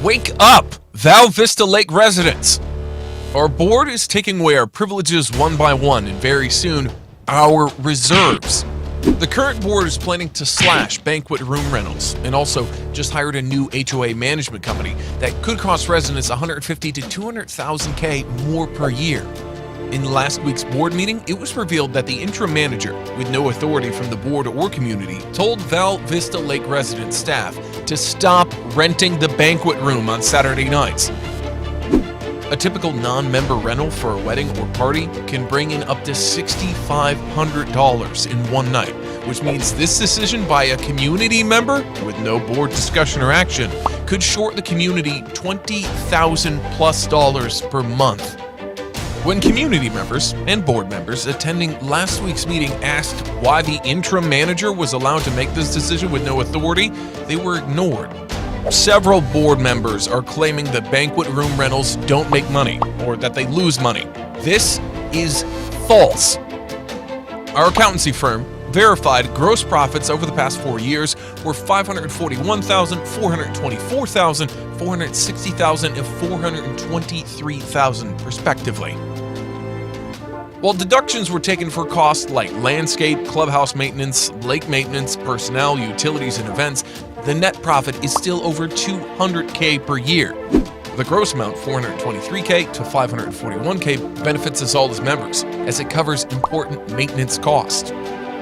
Wake up, Val Vista Lake residents! Our board is taking away our privileges one by one, and very soon, our reserves. The current board is planning to slash banquet room rentals, and also just hired a new HOA management company that could cost residents $150,000 to $200,000 more per year. In last week's board meeting, it was revealed that the interim manager, with no authority from the board or community, told Val Vista Lake resident staff to stop renting the banquet room on Saturday nights. A typical non-member rental for a wedding or party can bring in up to $6,500 in one night, which means this decision by a community member with no board discussion or action could short the community $20,000+ per month. When community members and board members attending last week's meeting asked why the interim manager was allowed to make this decision with no authority, they were ignored. Several board members are claiming that banquet room rentals don't make money or that they lose money. This is false. Our accountancy firm verified gross profits over the past 4 years were $541,000, $424,000, $460,000, and $423,000 respectively. While deductions were taken for costs like landscape, clubhouse maintenance, lake maintenance, personnel, utilities, and events, the net profit is still over $200,000 per year. The gross amount, $423,000 to $541,000, benefits us all as members, as it covers important maintenance costs.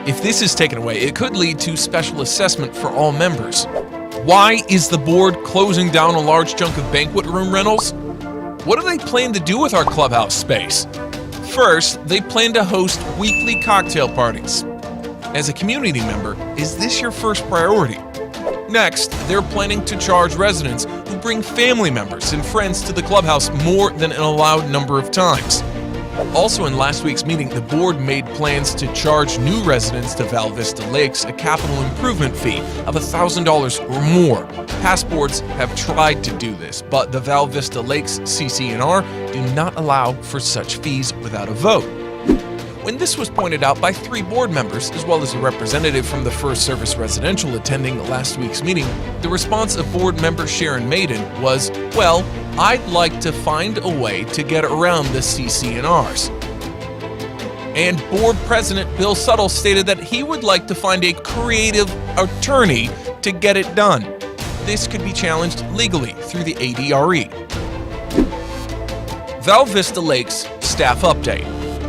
If this is taken away, it could lead to special assessment for all members. Why is the board closing down a large chunk of banquet room rentals? What do they plan to do with our clubhouse space? First, they plan to host weekly cocktail parties. As a community member, is this your first priority? Next, they're planning to charge residents who bring family members and friends to the clubhouse more than an allowed number of times. Also in last week's meeting, the board made plans to charge new residents to Val Vista Lakes a capital improvement fee of $1,000 or more. Past boards have tried to do this, but the Val Vista Lakes CC&R do not allow for such fees without a vote. When this was pointed out by 3 board members, as well as a representative from the First Service Residential attending last week's meeting, the response of board member Sharon Maiden was, well, I'd like to find a way to get around the CC&Rs. And board president Bill Suttle stated that he would like to find a creative attorney to get it done. This could be challenged legally through the ADRE. Val Vista Lakes staff update.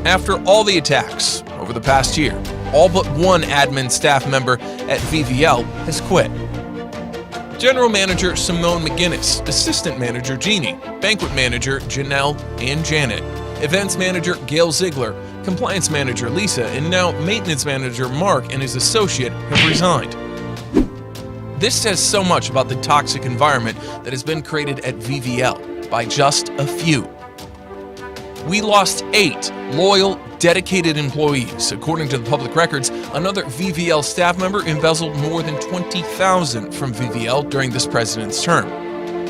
After all the attacks over the past year, all but one admin staff member at VVL has quit. General Manager Simone McGinnis, Assistant Manager Jeannie, Banquet Manager Janelle and Janet, Events Manager Gail Ziegler, Compliance Manager Lisa, and now Maintenance Manager Mark and his associate have resigned. This says so much about the toxic environment that has been created at VVL by just a few. We lost 8 loyal, dedicated employees. According to the public records, another VVL staff member embezzled more than $20,000 from VVL during this president's term.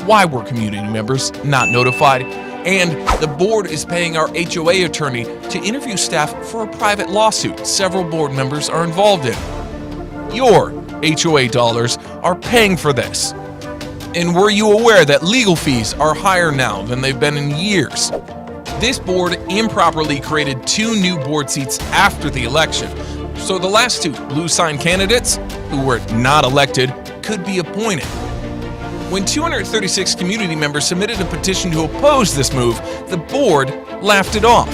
Why were community members not notified? And the board is paying our HOA attorney to interview staff for a private lawsuit several board members are involved in. Your HOA dollars are paying for this. And were you aware that legal fees are higher now than they've been in years? This board improperly created 2 new board seats after the election, so the last 2 blue sign candidates, who were not elected, could be appointed. When 236 community members submitted a petition to oppose this move, the board laughed it off.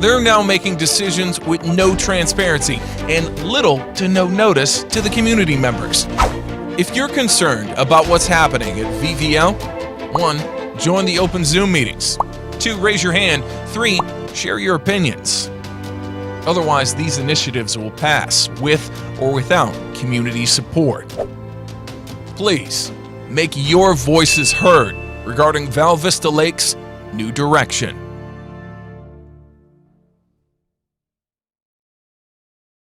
They're now making decisions with no transparency and little to no notice to the community members. If you're concerned about what's happening at VVL, 1. Join the open Zoom meetings. 2. Raise your hand. 3. Share your opinions. Otherwise, these initiatives will pass with or without community support. Please, make your voices heard regarding Val Vista Lake's new direction.